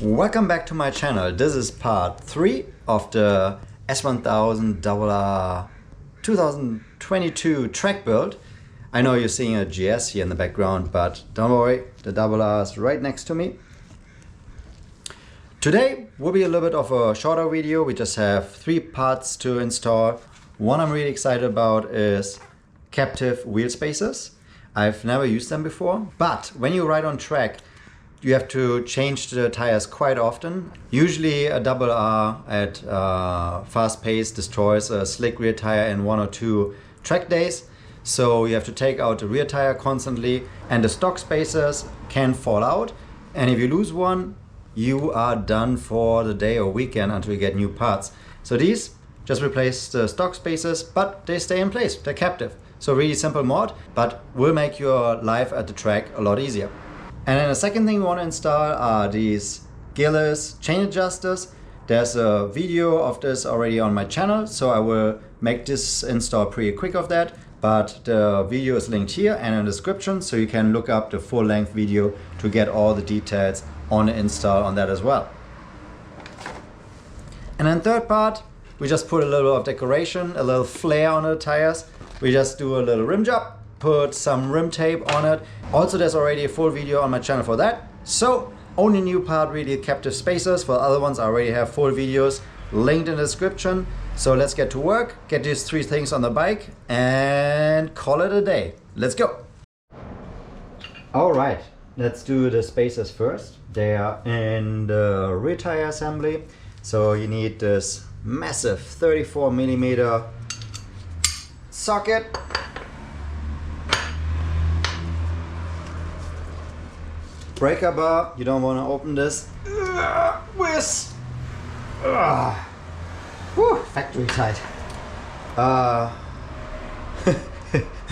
Welcome back to my channel. This is part 3 of the S1000 RR 2022 track build. I know you're seeing a GS here in the background, but don't worry, the RR is right next to me. Today will be a little bit of a shorter video. We just have 3 parts to install. One I'm really excited about is captive wheel spacers. I've never used them before, but when you ride on track, you have to change the tires quite often. Usually a RR at fast pace destroys a slick rear tire in 1 or 2 track days. So you have to take out the rear tire constantly, and the stock spacers can fall out. And if you lose one, you are done for the day or weekend until you get new parts. So these just replace the stock spacers, but they stay in place, they're captive. So really simple mod, but will make your life at the track a lot easier. And then the second thing we want to install are these Gilles chain adjusters. There's a video of this already on my channel, so I will make this install pretty quick of that. But the video is linked here and in the description, so you can look up the full-length video to get all the details on the install on that as well. And then third part, we just put a little of decoration, a little flair on the tires. We just do a little rim job, put some rim tape on it. Also, there's already a full video on my channel for that. So only new part really captive spacers. For other ones I already have full videos linked in the description. So let's get to work, get these 3 things on the bike and call it a day. Let's go. All right, let's do the spacers first. They are in the rear tire assembly. So you need this massive 34mm socket. Breaker bar, you don't want to open this with factory tight. Let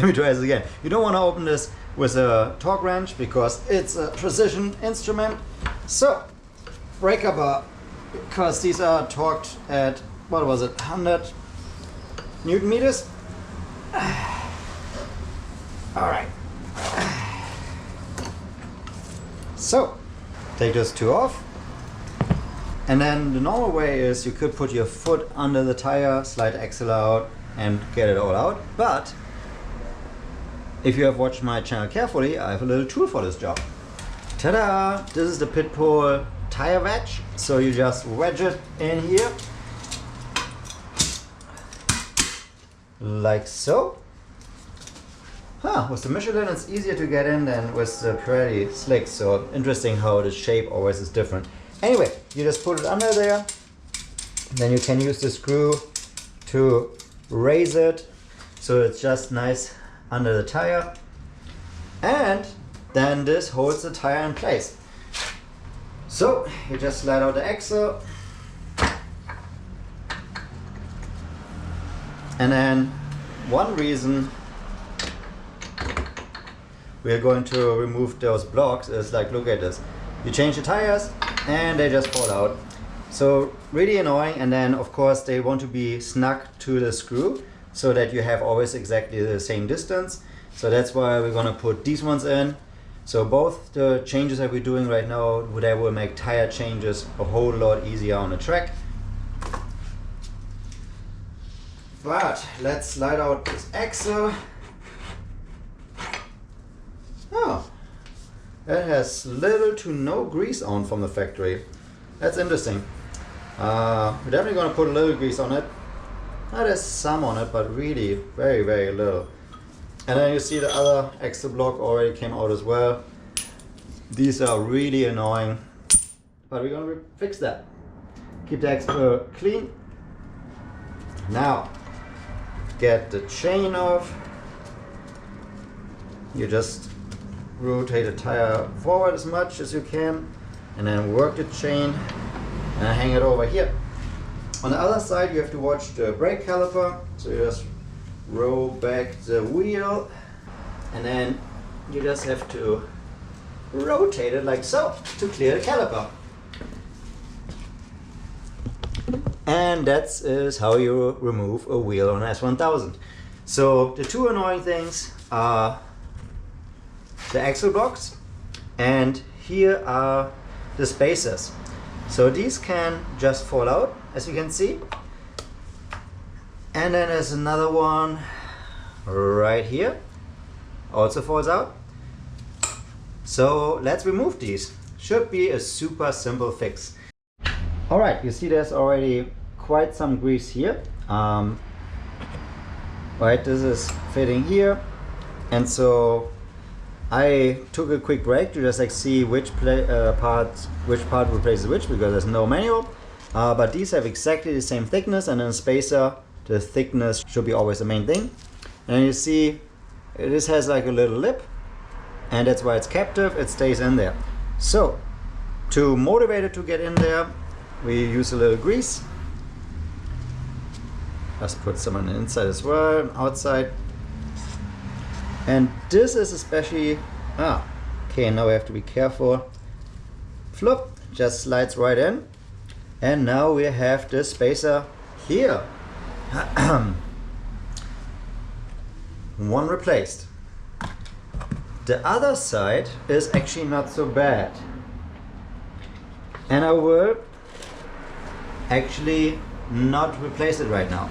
me try this again. You don't want to open this with a torque wrench because it's a precision instrument. So breaker bar, because these are torqued at, what was it, 100 Newton meters. All right. So take those 2 off, and then the normal way is you could put your foot under the tire, slide the axle out and get it all out. But if you have watched my channel carefully, I have a little tool for this job. Ta-da! This is the Pitbull tire wedge. So you just wedge it in here like so. With the Michelin it's easier to get in than with the Pirelli slick, so interesting how the shape always is different. Anyway, you just put it under there, then you can use the screw to raise it so it's just nice under the tire, and then this holds the tire in place. So you just slide out the axle, and then one reason we are going to remove those blocks is, like, look at this. You change the tires and they just fall out. So really annoying. And then of course they want to be snug to the screw so that you have always exactly the same distance. So that's why we're gonna put these ones in. So both the changes that we're doing right now, they will make tire changes a whole lot easier on the track. But let's slide out this axle. Oh, it has little to no grease on from the factory. That's interesting. We're definitely going to put a little grease on it. There's some on it, but really very, very little. And then you see the other axle block already came out as well. These are really annoying, but we're going to fix that. Keep the axle clean. Now, get the chain off. You just rotate the tire forward as much as you can, and then work the chain and hang it over here. On the other side you have to watch the brake caliper, so you just roll back the wheel and then you just have to rotate it like so to clear the caliper. And that is how you remove a wheel on an S1000. So the 2 annoying things are the axle blocks, and here are the spacers. So these can just fall out, as you can see. And then there's another one right here, also falls out. So let's remove these. Should be a super simple fix. All right, you see there's already quite some grease here. Right, this is fitting here, and so I took a quick break to just like see which part replaces which, because there's no manual. But these have exactly the same thickness, and in a spacer, the thickness should be always the main thing. And you see, this has like a little lip, and that's why it's captive. It stays in there. So to motivate it to get in there, we use a little grease. Let's put some on the inside as well, outside. And this is especially, okay, now we have to be careful. Flip, just slides right in. And now we have the spacer here. One replaced. The other side is actually not so bad. And I will actually not replace it right now.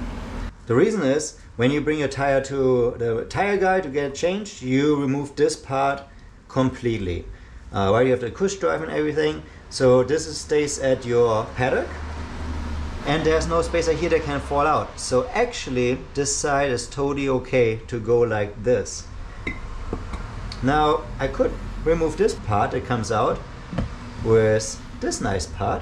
The reason is, when you bring your tire to the tire guy to get it changed, you remove this part completely. Right, you have the cush drive and everything. So this stays at your paddock, and there's no spacer here that can fall out. So actually, this side is totally okay to go like this. Now, I could remove this part that comes out with this nice part.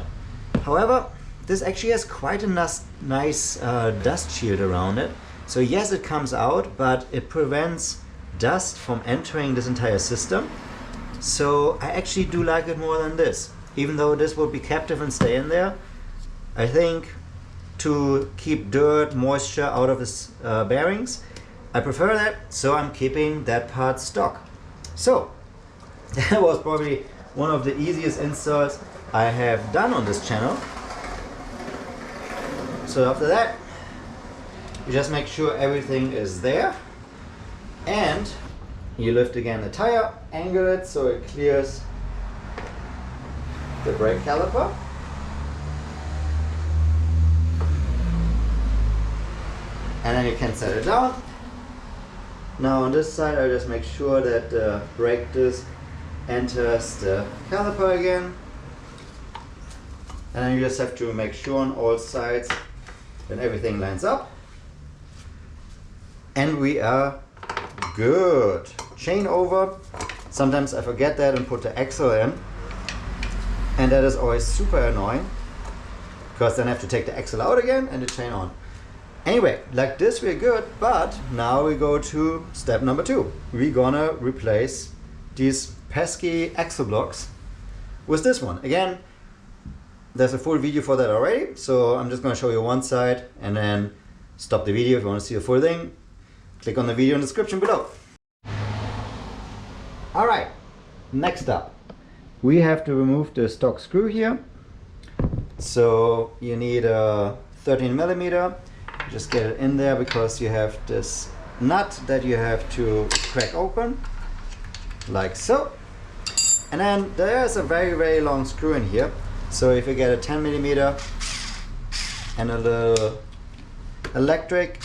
However, this actually has quite a nice dust shield around it. So yes, it comes out, but it prevents dust from entering this entire system. So I actually do like it more than this. Even though this will be captive and stay in there, I think to keep dirt, moisture out of the bearings, I prefer that, so I'm keeping that part stock. So that was probably one of the easiest installs I have done on this channel. So after that, you just make sure everything is there, and you lift again the tire, angle it so it clears the brake caliper. And then you can set it down. Now on this side, I just make sure that the brake disc enters the caliper again. And then you just have to make sure on all sides that everything lines up. And we are good. Chain over. Sometimes I forget that and put the axle in. And that is always super annoying, because then I have to take the axle out again and the chain on. Anyway, like this we're good, but now we go to step number 2. We're gonna replace these pesky axle blocks with this one. Again, there's a full video for that already, so I'm just gonna show you one side and then stop the video. If you wanna see the full thing, click on the video in the description below. Alright, next up, we have to remove the stock screw here. So you need a 13mm. Just get it in there, because you have this nut that you have to crack open, like so. And then there's a very long screw in here. So if you get a 10mm and a little electric,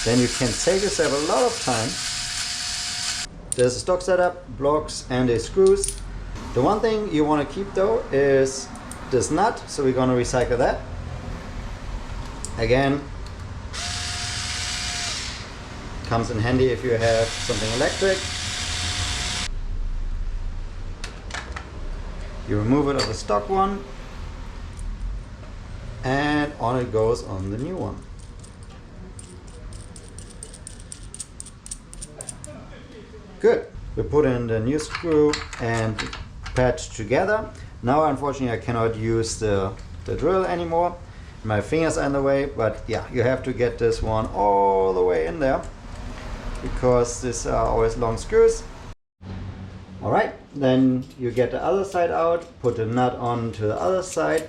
then you can save yourself a lot of time. There's a stock setup, blocks and the screws. The one thing you want to keep though is this nut, so we're going to recycle that. Again, comes in handy if you have something electric. You remove it of the stock one, and on it goes on the new one. Good. We put in the new screw and patch together. Now unfortunately I cannot use the drill anymore. My fingers are in the way, but yeah, you have to get this one all the way in there, because these are always long screws. Alright, then you get the other side out, put the nut on to the other side,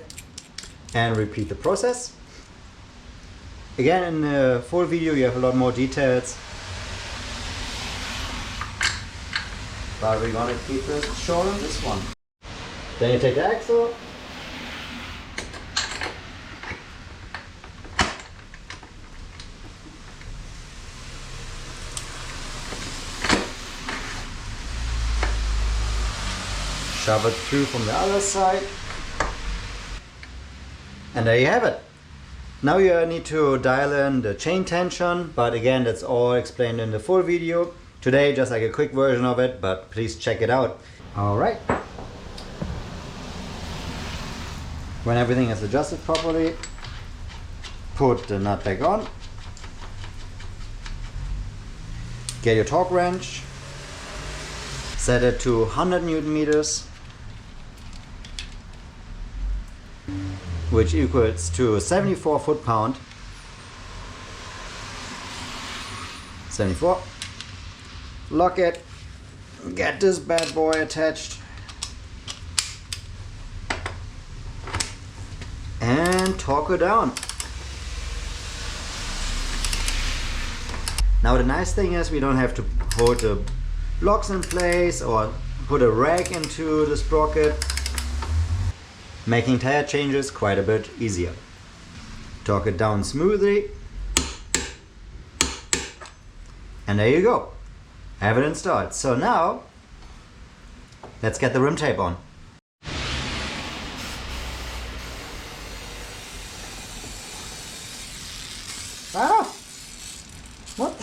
and repeat the process. Again, in the full video you have a lot more details, but we're gonna keep this short on this one. Then you take the axle. Shove it through from the other side. And there you have it. Now you need to dial in the chain tension, but again, that's all explained in the full video. Today, just like a quick version of it, but please check it out. All right. When everything is adjusted properly, put the nut back on. Get your torque wrench. Set it to 100 Newton meters, which equals to 74 foot-pound. 74. Lock it. Get this bad boy attached. And torque it down. Now the nice thing is we don't have to hold the blocks in place or put a rag into the sprocket, making tire changes quite a bit easier. Torque it down smoothly, and there you go. Have it installed. So now let's get the rim tape on. Ah! What?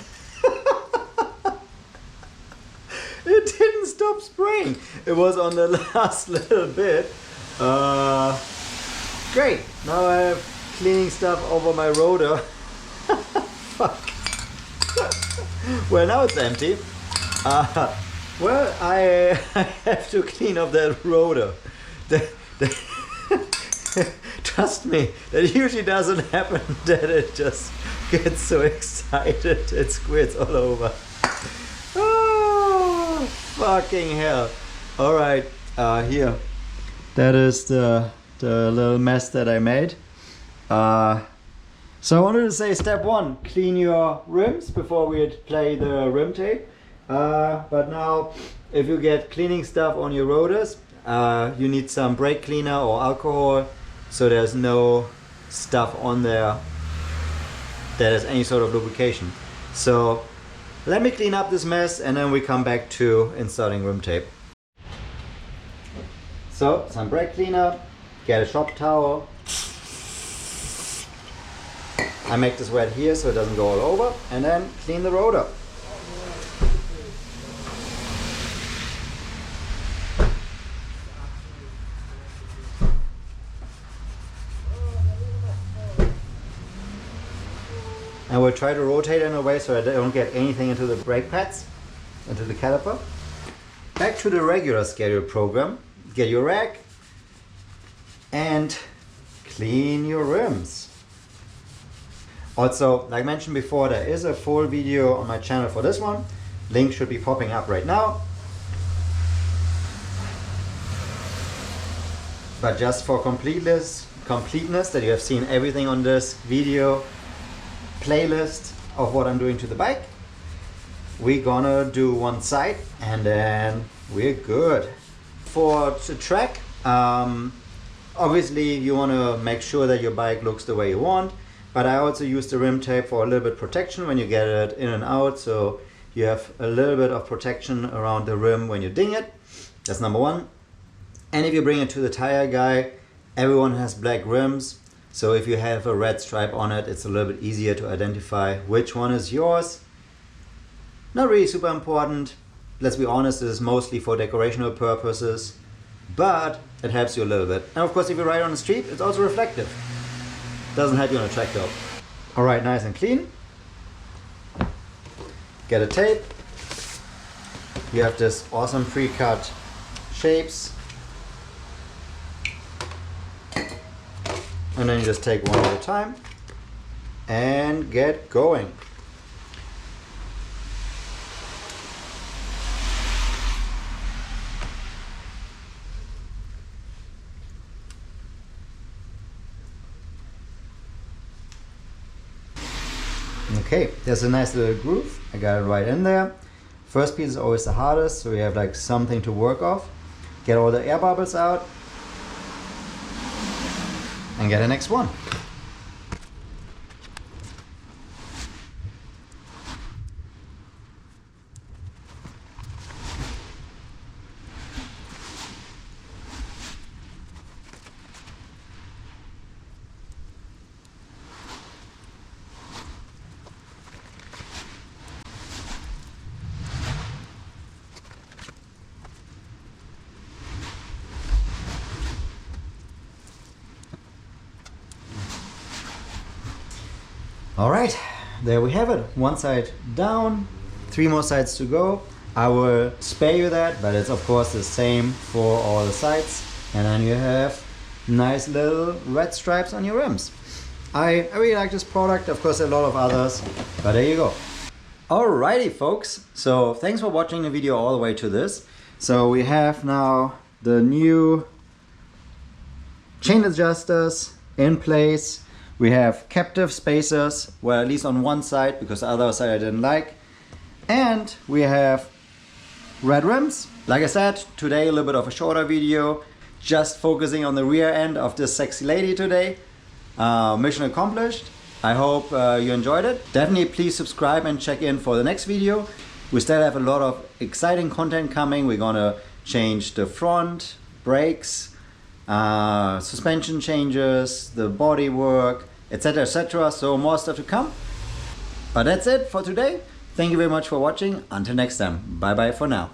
It didn't stop spraying. It was on the last little bit. Great. Now I have cleaning stuff over my rotor. Fuck. Well, now it's empty. Well, I have to clean up that rotor. Trust me, that usually doesn't happen, that it just gets so excited it squirts all over. Oh, fucking hell. Alright, here. That is the little mess that I made. So I wanted to say step one, clean your rims before we play the rim tape. But now, if you get cleaning stuff on your rotors, you need some brake cleaner or alcohol, so there's no stuff on there that has any sort of lubrication. So let me clean up this mess and then we come back to installing rim tape. So some brake cleaner, get a shop towel. I make this wet here so it doesn't go all over, and then clean the rotor. And we'll try to rotate in a way so I don't get anything into the brake pads, into the caliper. Back to the regular schedule program. Get your rack and clean your rims. Also, like mentioned before, there is a full video on my channel for this one. Link should be popping up right now. But just for completeness that you have seen everything on this video playlist of what I'm doing to the bike, we're gonna do one side and then we're good. For the track, obviously you want to make sure that your bike looks the way you want, but I also use the rim tape for a little bit protection when you get it in and out, so you have a little bit of protection around the rim when you ding it. That's number one. And if you bring it to the tire guy, everyone has black rims, so if you have a red stripe on it, it's a little bit easier to identify which one is yours. Not really super important. Let's be honest, this is mostly for decorational purposes, but it helps you a little bit. And of course, if you ride on the street, it's also reflective. Doesn't help you on a track though. All right, nice and clean. Get a tape. You have this awesome pre-cut shapes. And then you just take one at a time and get going. Okay, there's a nice little groove. I got it right in there. First piece is always the hardest, so you have like something to work off. Get all the air bubbles out. and get the next one. All right, there we have it. One side down, 3 more sides to go. I will spare you that, but it's of course the same for all the sides. And then you have nice little red stripes on your rims. I really like this product, of course a lot of others, but there you go. Alrighty folks, so thanks for watching the video all the way to this. So we have now the new chain adjusters in place. We have captive spacers, well at least on one side, because the other side I didn't like. And we have red rims. Like I said, today a little bit of a shorter video, just focusing on the rear end of this sexy lady today. Mission accomplished. I hope you enjoyed it. Definitely please subscribe and check in for the next video. We still have a lot of exciting content coming. We're gonna change the front, brakes, suspension changes, the body work, etc, etc. So more stuff to come. But that's it for today. Thank you very much for watching. Until next time. Bye bye for now.